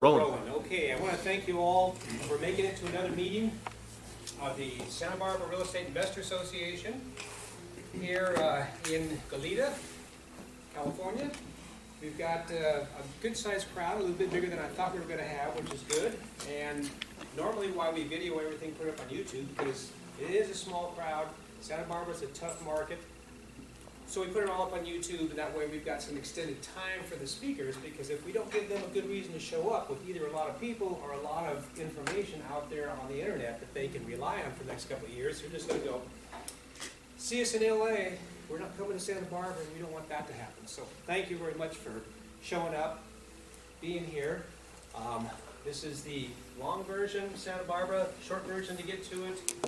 Rolling. Okay, I want to thank you all for making it to another meeting of the Santa Barbara Real Estate Investor Association here in Goleta, California. We've got a good-sized crowd, a little bit bigger than I thought we were going to have, which is good. And normally why we video everything, put it up on YouTube, because it is a small crowd. Santa Barbara's a tough market. So we put it all up on YouTube, and that way we've got some extended time for the speakers, because if we don't give them a good reason to show up with either a lot of people or a lot of information out there on the internet that they can rely on for the next couple of years, they're just going to go, see us in LA, we're not coming to Santa Barbara, and we don't want that to happen. So thank you very much for showing up, being here. This is the long version, Santa Barbara, short version to get to it.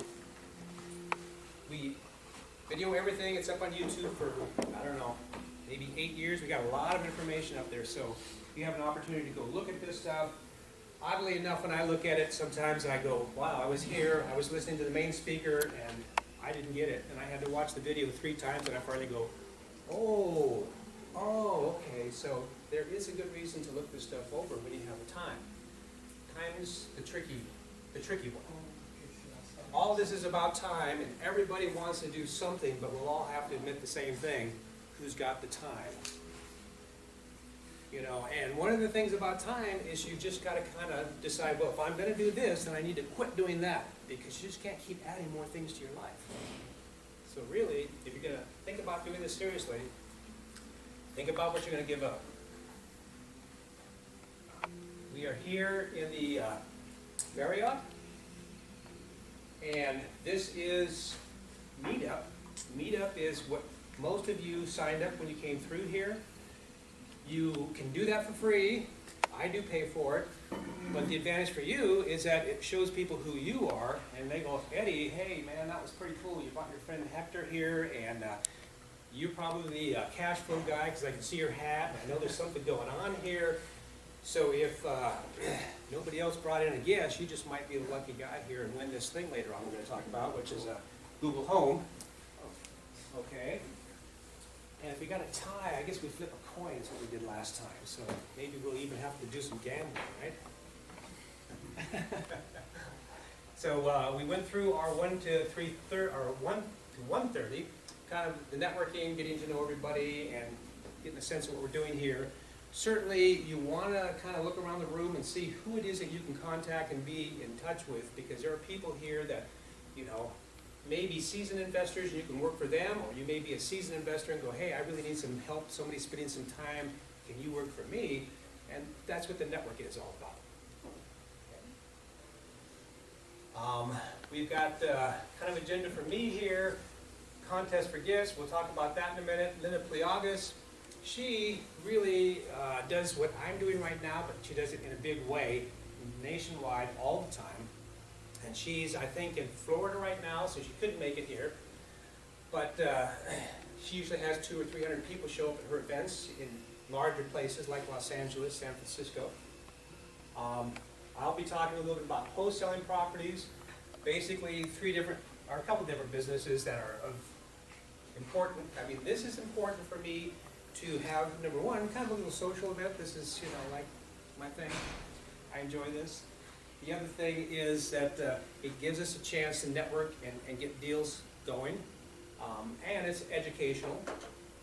We video everything. It's up on YouTube for, I don't know, maybe 8 years. We got a lot of information up there, so if you have an opportunity to go look at this stuff. Oddly enough, when I look at it, sometimes I go, wow, I was here, I was listening to the main speaker, and I didn't get it. And I had to watch the video 3 times, and I finally go, oh, okay. So there is a good reason to look this stuff over when you have the time. Time is the tricky one. All this is about time, and everybody wants to do something, but we'll all have to admit the same thing: who's got the time? You know, and one of the things about time is you just got to kind of decide, well, if I'm going to do this, then I need to quit doing that, because you just can't keep adding more things to your life. So really, if you're going to think about doing this seriously, think about what you're going to give up. We are here in the Marriott. And this is Meetup. Meetup is what most of you signed up when you came through here. You can do that for free. I do pay for it. But the advantage for you is that it shows people who you are, and they go, Eddie, hey man, that was pretty cool. You brought your friend Hector here, and you're probably the cash flow guy, because I can see your hat, and I know there's something going on here. So if nobody else brought in a guest, you just might be the lucky guy here and win this thing later on we're going to talk about, which is Google Home. Okay. And if we got a tie, I guess we flip a coin is what we did last time. So maybe we'll even have to do some gambling, right? So we went through our 1 to 1:30, kind of the networking, getting to know everybody, and getting a sense of what we're doing here. Certainly, you want to kind of look around the room and see who it is that you can contact and be in touch with, because there are people here that, you know, may be seasoned investors and you can work for them, or you may be a seasoned investor and go, hey, I really need some help, somebody's spending some time, can you work for me? And that's what the network is all about. We've got kind of agenda for me here, contest for gifts, we'll talk about that in a minute. Linda Pliagas. She really does what I'm doing right now, but she does it in a big way, nationwide, all the time. And she's, I think, in Florida right now, so she couldn't make it here. But she usually has 200 or 300 people show up at her events in larger places like Los Angeles, San Francisco. I'll be talking a little bit about wholesaling properties, basically a couple different businesses that are of important. I mean, this is important for me to have, number one, kind of a little social event. This is, you know, like my thing. I enjoy this. The other thing is that it gives us a chance to network and get deals going. And it's educational.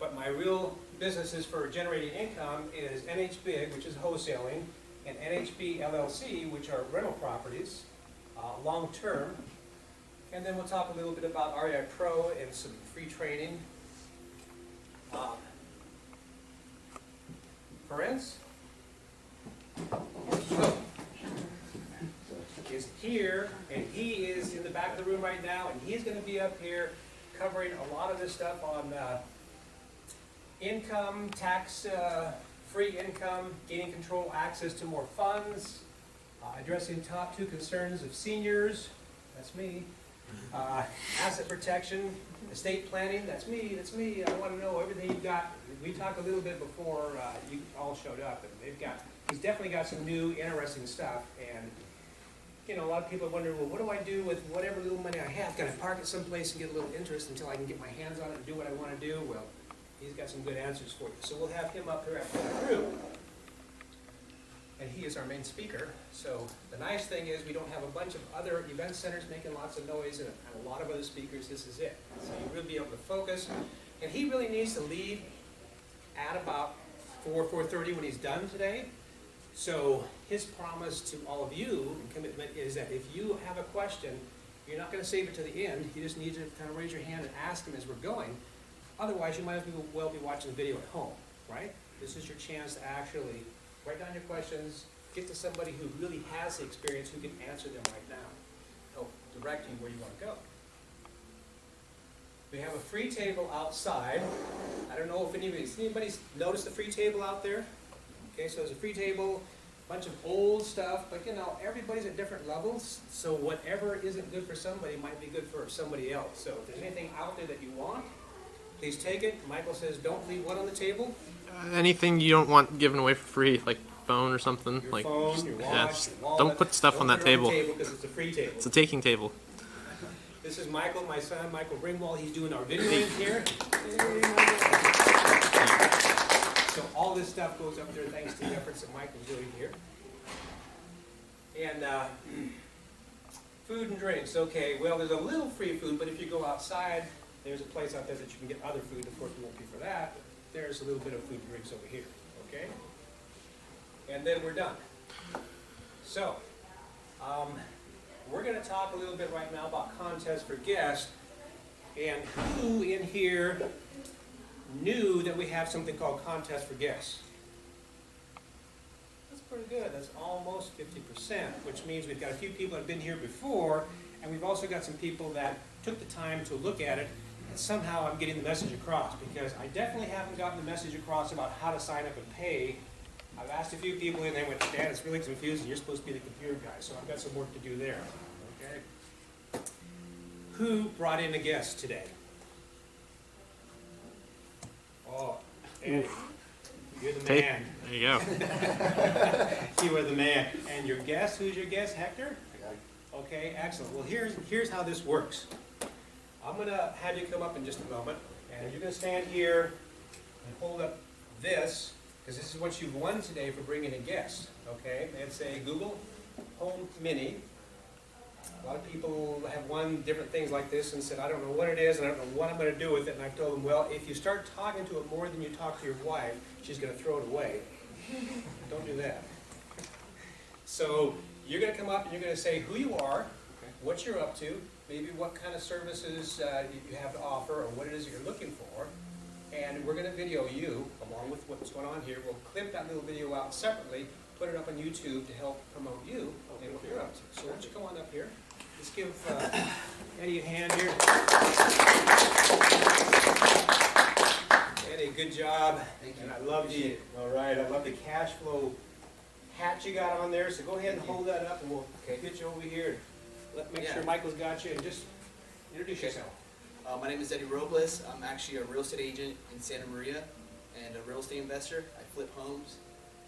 But my real businesses for generating income is NHBIG, which is wholesaling, and NHB LLC, which are rental properties, long term. And then we'll talk a little bit about REI Pro and some free training. Ferenc is here, and he is in the back of the room right now, and he's going to be up here covering a lot of this stuff on income, tax-free income, gaining control, access to more funds, addressing top 2 concerns of seniors, that's me, asset protection, estate planning, that's me, I want to know everything you've got. We talked a little bit before you all showed up, and he's definitely got some new, interesting stuff, and you know, a lot of people wonder, well, what do I do with whatever little money I have? Can I park it someplace and get a little interest until I can get my hands on it and do what I want to do? Well, he's got some good answers for you. So we'll have him up here after we're through. and he is our main speaker. So the nice thing is we don't have a bunch of other event centers making lots of noise and a lot of other speakers. This is it. So you really be able to focus. And he really needs to leave at about 4:30 when he's done today. So his promise to all of you and commitment is that if you have a question, you're not going to save it to the end. You just need to kind of raise your hand and ask him as we're going. Otherwise, you might as well be watching the video at home, right? This is your chance to actually write down your questions, get to somebody who really has the experience who can answer them right now, help direct you where you want to go. We have a free table outside. I don't know if anybody's noticed the free table out there? Okay, so there's a free table, a bunch of old stuff, but you know, everybody's at different levels, so whatever isn't good for somebody might be good for somebody else. So if there's anything out there that you want, please take it. Michael says don't leave what on the table? Anything you don't want given away for free, like phone or something. Your like phone, your watch, your wallet. Don't put stuff on that table. Because it's a free table. It's a taking table. This is Michael, my son, Michael Ringwald. He's doing our videoing here. So all this stuff goes up there thanks to the efforts that Michael's doing here. And food and drinks. Okay, well, there's a little free food, but if you go outside, there's a place out there that you can get other food. Of course, we won't pay for that. But there's a little bit of food and drinks over here. Okay? And then we're done. So, we're going to talk a little bit right now about contests for guests, and who in here knew that we have something called contest for guests? That's pretty good. That's almost 50%, which means we've got a few people that have been here before, and we've also got some people that took the time to look at it, and somehow I'm getting the message across, because I definitely haven't gotten the message across about how to sign up and pay. I've asked a few people and they went, Dad, it's really confusing. You're supposed to be the computer guy, so I've got some work to do there. Okay. Who brought in a guest today? Oh, Eddie. You're the man. There you go. You are the man. And your guest, who's your guest? Hector? Okay, excellent. Well, here's how this works. I'm going to have you come up in just a moment, and you're going to stand here and hold up this, because this is what you've won today for bringing a guest, okay? It's a Google Home Mini. A lot of people have won different things like this and said, I don't know what it is and I don't know what I'm going to do with it. And I've told them, well, if you start talking to it more than you talk to your wife, she's going to throw it away. Don't do that. So you're going to come up and you're going to say who you are, what you're up to, maybe what kind of services you have to offer or what it is that you're looking for. And we're going to video you along with what's going on here. We'll clip that little video out separately, put it up on YouTube to help promote you and what you're up to. So why don't you come on up here? Let's give Eddie a hand here. Eddie, good job. Thank you. And I love the, all right, I love the cash flow hat you got on there. So go ahead and hold that up and we'll get you over here. Make sure Michael's got you and just introduce yourself. My name is Eddie Robles. I'm actually a real estate agent in Santa Maria and a real estate investor. I flip homes,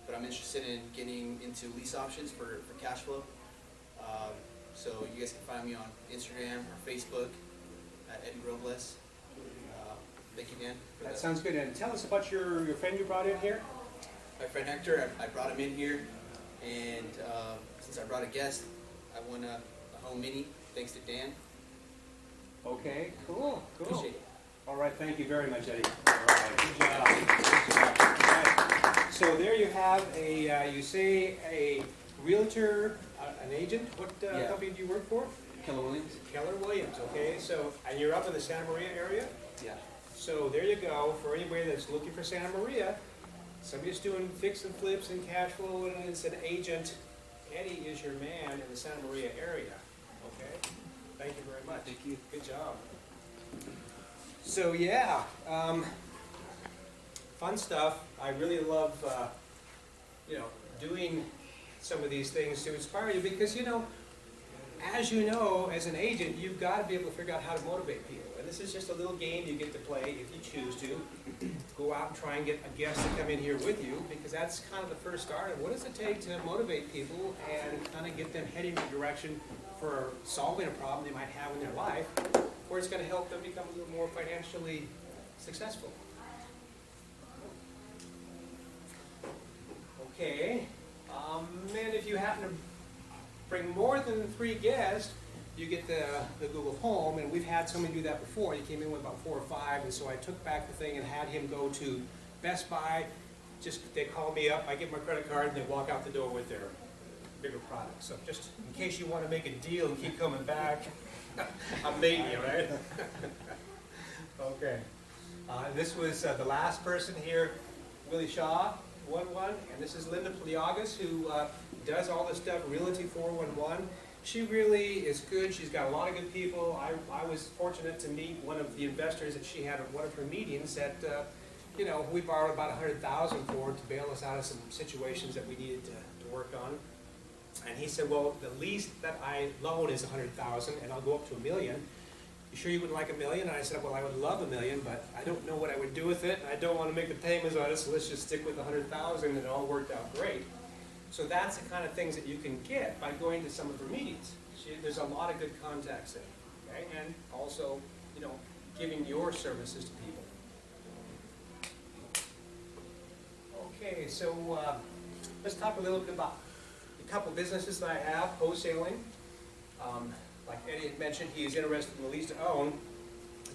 but I'm interested in getting into lease options for cash flow. So you guys can find me on Instagram or Facebook at Eddie Robles. Thank you, Dan. That sounds good. And tell us about your friend you brought in here. My friend Hector, I brought him in here, and since I brought a guest, I won a home mini, thanks to Dan. Okay, cool. Appreciate it. All right, thank you very much, Eddie. All right, good job. Good job. All right. So there you have you say a realtor, an agent. What company do you work for? Keller Williams. Keller Williams, okay. So, and you're up in the Santa Maria area? Yeah. So there you go. For anybody that's looking for Santa Maria, somebody's doing fix and flips and cash flow and it's an agent, Eddie is your man in the Santa Maria area, okay? Thank you very much. Thank you. Good job. So yeah, fun stuff. I really love, doing some of these things to inspire you because, as you know, as an agent, you've got to be able to figure out how to motivate people. And this is just a little game you get to play if you choose to. Go out and try and get a guest to come in here with you because that's kind of the first start of what does it take to motivate people and kind of get them heading in a direction for solving a problem they might have in their life, where it's going to help them become a little more financially successful. Okay. And if you happen to bring more than 3 guests, you get the Google Home, and we've had somebody do that before. He came in with about 4 or 5, and so I took back the thing and had him go to Best Buy. They call me up, I give them my credit card, and they walk out the door with their bigger product. So just in case you want to make a deal and keep coming back, I'm baiting you, right? Okay. This was the last person here, Willie Shaw, 1-1, and this is Linda Pliagas, who does all this stuff, Realty 411. She really is good. She's got a lot of good people. I was fortunate to meet one of the investors that she had at one of her meetings that, you know, we borrowed about $100,000 for to bail us out of some situations that we needed to work on. And he said, well, the least that I loan is $100,000, and I'll go up to $1 million. You sure you wouldn't like $1 million? And I said, well, I would love $1 million, but I don't know what I would do with it. I don't want to make the payments on it, so let's just stick with $100,000, and it all worked out great. So that's the kind of things that you can get by going to some of her meetings. There's a lot of good contacts there, okay? And also, you know, giving your services to people. Okay, so let's talk a little bit about a couple businesses that I have, wholesaling. Like Eddie had mentioned, he is interested in the lease to own.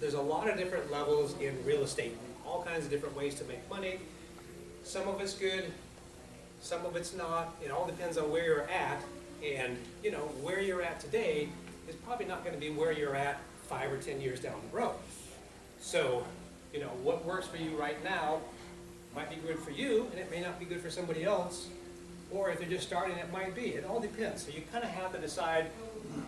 There's a lot of different levels in real estate, all kinds of different ways to make money. Some of it's good, some of it's not. It all depends on where you're at, and you know, where you're at today is probably not going to be where you're at 5 or 10 years down the road. So, you know, what works for you right now might be good for you, and it may not be good for somebody else. Or if they're just starting, it might be. It all depends. So you kind of have to decide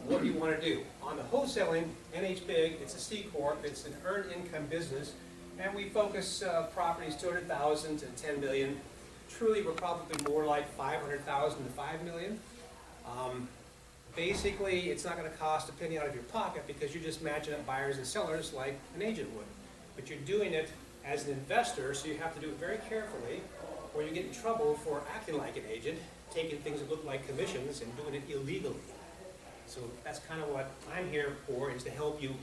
what you want to do. On the wholesaling, NH-BIG, it's a C Corp, it's an earned income business, and we focus properties $200,000 to $10 million. Truly, we're probably more like $500,000 to $5 million. Basically, it's not going to cost a penny out of your pocket because you're just matching up buyers and sellers like an agent would. But you're doing it as an investor, so you have to do it very carefully, or you get in trouble for acting like an agent, taking things that look like commissions and doing it illegally. So that's kind of what I'm here for, is to help you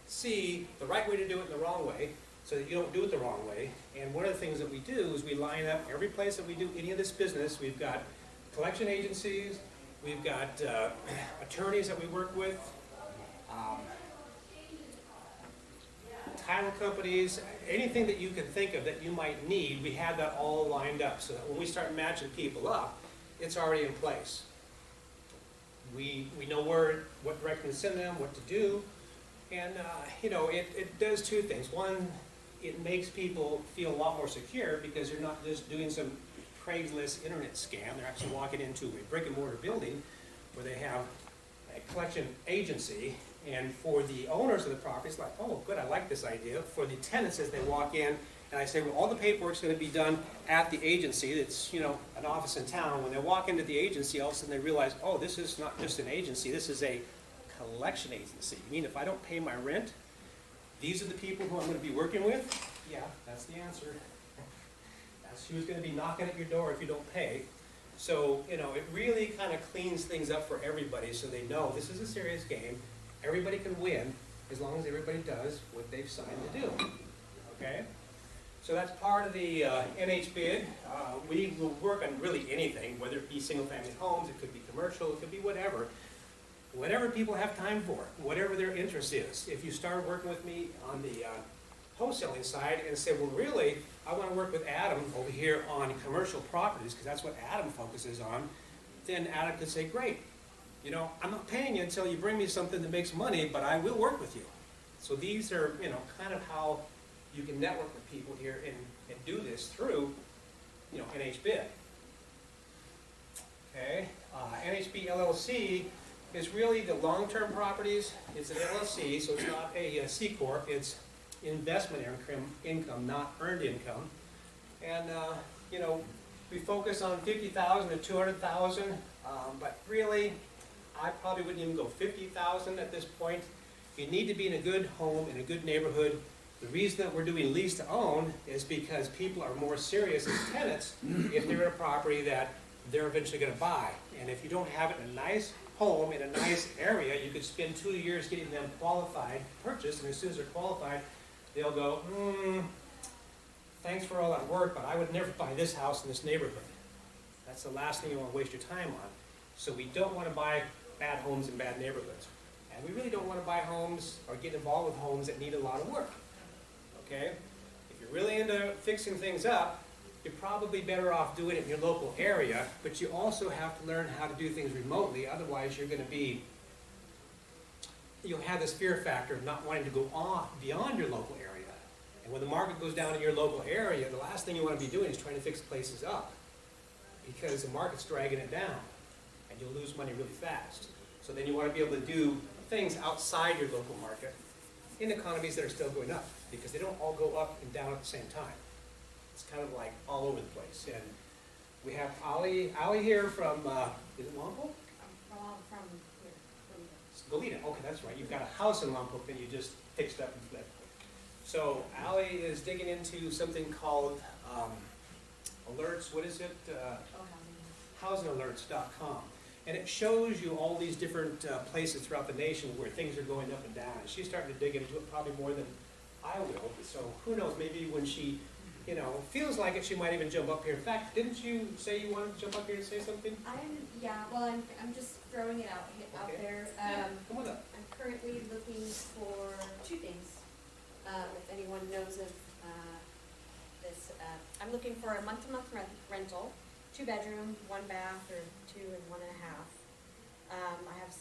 see the right way to do it and the wrong way, so that you don't do it the wrong way. And one of the things that we do is we line up every place that we do any of this business. We've got collection agencies, we've got attorneys that we work with, title companies, anything that you can think of that you might need, we have that all lined up so that when we start matching people up, it's already in place. We know what direction to send them, what to do, and you know, it does 2 things. One, it makes people feel a lot more secure because they're not just doing some Craigslist internet scam. They're actually walking into a brick and mortar building where they have a collection agency. And for the owners of the property, it's like, oh, good, I like this idea. For the tenants, as they walk in, and I say, well, all the paperwork's going to be done at the agency. It's, you know, an office in town. When they walk into the agency, all of a sudden they realize, oh, this is not just an agency. This is a collection agency. You mean if I don't pay my rent, these are the people who I'm going to be working with? Yeah, that's the answer. That's who's going to be knocking at your door if you don't pay. So, you know, it really kind of cleans things up for everybody so they know this is a serious game. Everybody can win as long as everybody does what they've signed to do, okay? So that's part of the NH-BIG. We will work on really anything, whether it be single-family homes, it could be commercial, it could be whatever. Whatever people have time for, whatever their interest is. If you start working with me on the wholesaling side and say, well, really, I want to work with Adam over here on commercial properties, because that's what Adam focuses on, then Adam could say, great. You know, I'm not paying you until you bring me something that makes money, but I will work with you. So these are, you know, kind of how you can network with people here and do this through, you know, NH-BIG. Okay, NHB LLC is really the long-term properties. It's an LLC, so it's not a C Corp. It's investment income, not earned income. And, you know, we focus on $50,000 to $200,000, but really, I probably wouldn't even go $50,000 at this point. You need to be in a good home, in a good neighborhood. The reason that we're doing lease to own is because people are more serious as tenants if they're in a property that they're eventually going to buy. And if you don't have it in a nice home, in a nice area, you could spend 2 years getting them qualified, purchased, and as soon as they're qualified, they'll go, thanks for all that work, but I would never buy this house in this neighborhood. That's the last thing you want to waste your time on. So we don't want to buy bad homes in bad neighborhoods. And we really don't want to buy homes or get involved with homes that need a lot of work. Okay? If you're really into fixing things up, you're probably better off doing it in your local area, but you also have to learn how to do things remotely. Otherwise, you'll have this fear factor of not wanting to go off beyond your local area. And when the market goes down in your local area, the last thing you want to be doing is trying to fix places up, because the market's dragging it down, and you'll lose money really fast. So then you want to be able to do things outside your local market in economies that are still going up, because they don't all go up and down at the same time. It's kind of like all over the place. And we have Ali here from, is it Lompoc? From here, Goleta, okay, that's right. You've got a house in Lompoc that you just fixed up and flipped. So Ali is digging into something called alerts, what is it? Housingalerts.com. And it shows you all these different places throughout the nation where things are going up and down. And she's starting to dig into it probably more than I will. So who knows, maybe when she, feels like it, she might even jump up here. In fact, didn't you say you wanted to jump up here and say something? I'm just throwing it out Okay. there. Come on up. I'm currently looking for two things. If anyone knows of this, I'm looking for a month-to-month rental, 2-bedroom, 1 bath, or 2 and 1.5. I have a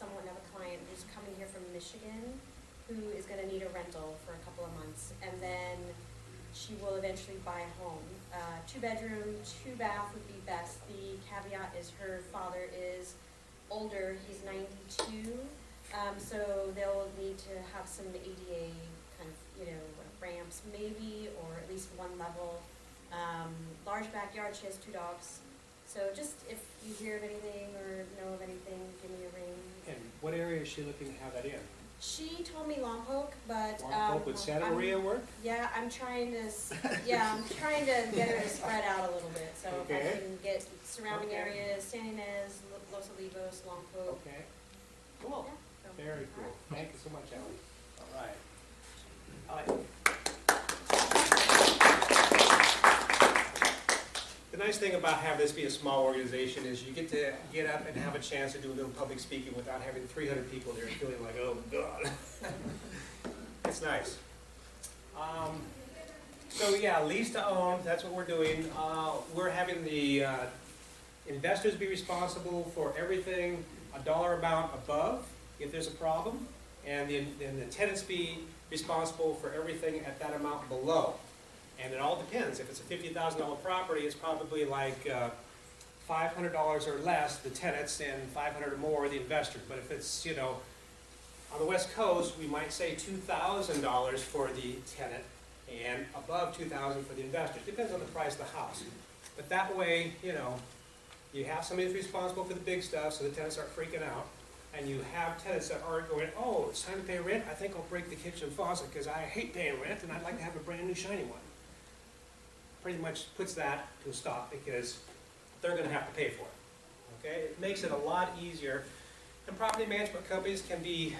client who's coming here from Michigan who is going to need a rental for a couple of months, and then she will eventually buy a home. 2-bedroom, 2 bath would be best. The caveat is her father is older, he's 92, so they'll need to have some ADA kind of, ramps maybe, or at least 1 level. Large backyard, she has 2 dogs. So just if you hear of anything or know of anything, give me a ring. And what area is she looking to have that in? She told me Lompoc, but Lompoc, would Santa Maria work? Yeah, I'm trying to get her to spread out a little bit. So if I can get surrounding areas, San Ynez, Los Olivos, Lompoc. Okay. Cool. Yeah, so. Very cool. Thank you so much, Ellie. All right. The nice thing about having this be a small organization is you get to get up and have a chance to do a little public speaking without having 300 people there feeling like, oh God. It's nice. So yeah, lease to own, that's what we're doing. We're having the investors be responsible for everything a dollar amount above if there's a problem, and the tenants be responsible for everything at that amount below. And it all depends. If it's a $50,000 property, it's probably like $500 or less, the tenants, and $500 or more, the investors. But if it's, on the West Coast, we might say $2,000 for the tenant and above $2,000 for the investors. Depends on the price of the house. But that way, you have somebody who's responsible for the big stuff so the tenants aren't freaking out. And you have tenants that aren't going, oh, it's time to pay rent, I think I'll break the kitchen faucet because I hate paying rent and I'd like to have a brand new shiny one. Pretty much puts that to a stop because they're going to have to pay for it. Okay? It makes it a lot easier. And property management companies can be,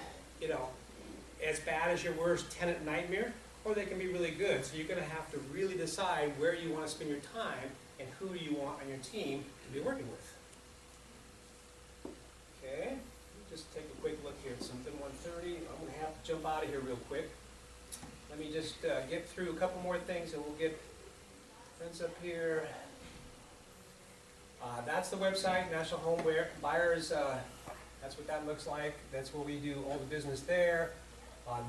as bad as your worst tenant nightmare, or they can be really good. So you're going to have to really decide where you want to spend your time and who you want on your team to be working with. Okay? Just take a quick look here at something, 1:30. I'm going to have to jump out of here real quick. Let me just get through a couple more things and we'll get friends up here. That's the website, National Home Buyers. That's what that looks like. That's where we do all the business there.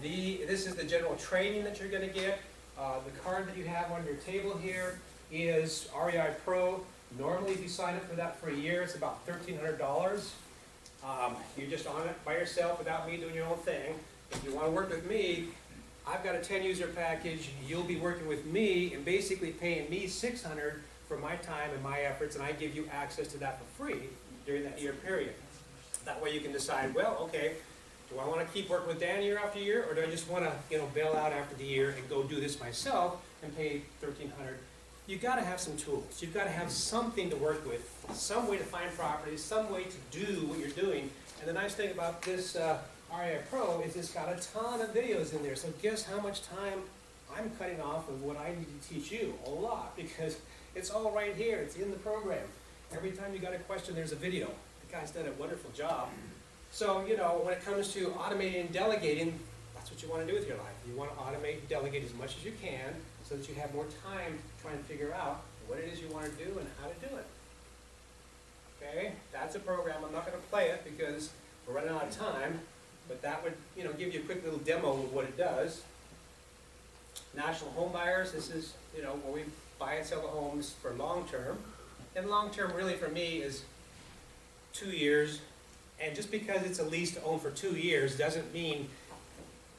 This is the general training that you're going to get. The card that you have on your table here is REI Pro. Normally, if you sign up for that for a year, it's about $1,300. You're just on it by yourself without me doing your own thing. If you want to work with me, I've got a 10-user package. You'll be working with me and basically paying me $600 for my time and my efforts, and I give you access to that for free during that year period. That way you can decide, well, okay, do I want to keep working with Dan year after year, or do I just want to, bail out after the year and go do this myself and pay $1,300? You've got to have some tools. You've got to have something to work with, some way to find properties, some way to do what you're doing. And the nice thing about this REI Pro is it's got a ton of videos in there. So guess how much time I'm cutting off of what I need to teach you? A lot, because it's all right here. It's in the program. Every time you got a question, there's a video. The guy's done a wonderful job. So, you know, when it comes to automating and delegating, that's what you want to do with your life. You want to automate and delegate as much as you can so that you have more time to try and figure out what it is you want to do and how to do it. Okay, that's a program. I'm not going to play it because we're running out of time, but that would, you know, give you a quick little demo of what it does. National home buyers, this is, you know, where we buy and sell the homes for long term. And long term really for me is 2 years. And just because it's a lease to own for 2 years doesn't mean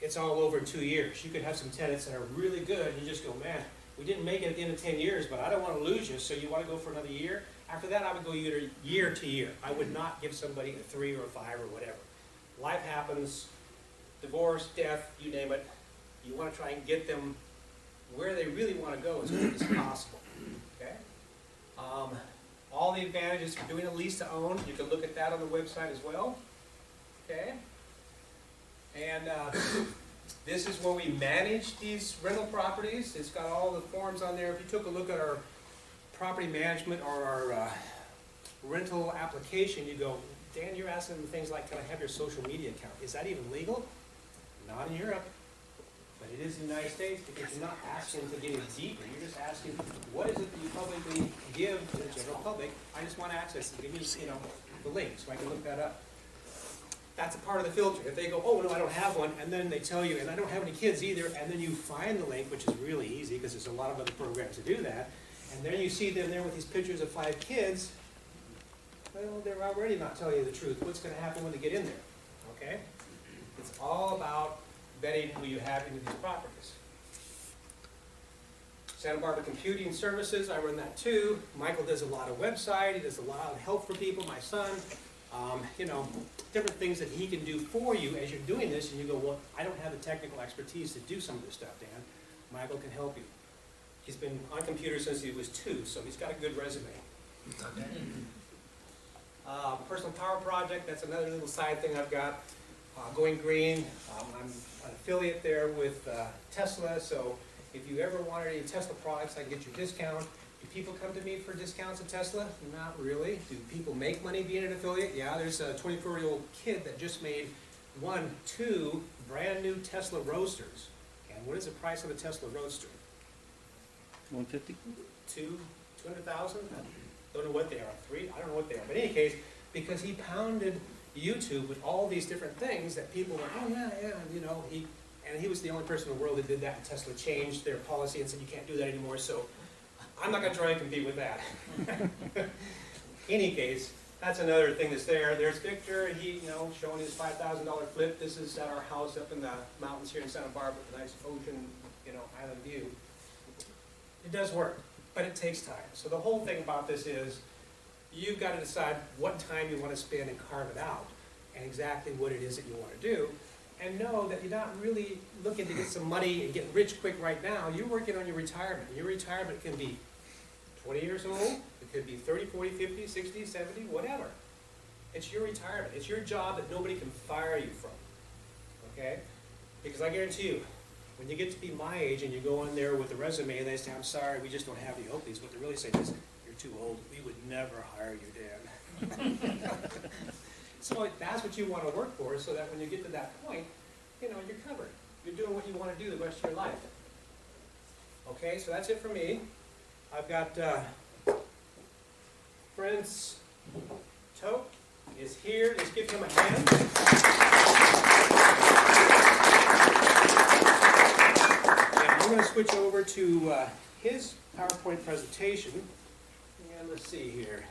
it's all over in 2 years. You could have some tenants that are really good and you just go, man, we didn't make it at the end of 10 years, but I don't want to lose you, so you want to go for another year? After that, I would go year to year. I would not give somebody a 3 or a 5 or whatever. Life happens, divorce, death, you name it. You want to try and get them where they really want to go as quick as possible. Okay? All the advantages for doing a lease to own, you can look at that on the website as well. Okay? And this is where we manage these rental properties. It's got all the forms on there. If you took a look at our property management or our rental application, you go, Dan, you're asking them things like, can I have your social media account? Is that even legal? Not in Europe. But it is in the United States because you're not asking to get it deeper. You're just asking, what is it that you publicly give to the general public? I just want access to give me, you know, the link so I can look that up. That's a part of the filter. If they go, oh, no, I don't have one, and then they tell you, and I don't have any kids either, and then you find the link, which is really easy because there's a lot of other programs to do that, and then you see them there with these pictures of 5 kids, well, they're already not telling you the truth. What's going to happen when they get in there? Okay? It's all about vetting who you have into these properties. Santa Barbara Computing Services, I run that too. Michael does a lot of website, he does a lot of help for people, my son. You know, different things that he can do for you as you're doing this, and you go, well, I don't have the technical expertise to do some of this stuff, Dan. Michael can help you. He's been on computers since he was 2, so he's got a good resume. Okay. Personal Power Project, that's another little side thing I've got. Going Green, I'm an affiliate there with Tesla, so if you ever wanted any Tesla products, I can get you a discount. Do people come to me for discounts at Tesla? Not really. Do people make money being an affiliate? Yeah, there's a 24-year-old kid that just made 2 brand new Tesla Roadsters. And what is the price of a Tesla Roadster? 150? 200,000? I don't know what they are. 3? I don't know what they are. But in any case, because he pounded YouTube with all these different things that people were, oh yeah, you know, he was the only person in the world that did that, and Tesla changed their policy and said you can't do that anymore, so I'm not going to try and compete with that. Any case, that's another thing that's there. There's Victor, he, you know, showing his $5,000 flip. This is at our house up in the mountains here in Santa Barbara with a nice ocean, you know, island view. It does work, but it takes time. So the whole thing about this is you've got to decide what time you want to spend and carve it out and exactly what it is that you want to do. And know that you're not really looking to get some money and get rich quick right now. You're working on your retirement. Your retirement can be 20 years old. It could be 30, 40, 50, 60, 70, whatever. It's your retirement. It's your job that nobody can fire you from. Okay? Because I guarantee you, when you get to be my age and you go in there with a resume and they say, I'm sorry, we just don't have the openings, what they're really saying is, you're too old. We would never hire you, Dan. So that's what you want to work for, so that when you get to that point, you know, you're covered. You're doing what you want to do the rest of your life. Okay, so that's it for me. I've got Prince Toke is here. Let's give him a hand. And I'm going to switch over to his PowerPoint presentation. And let's see here.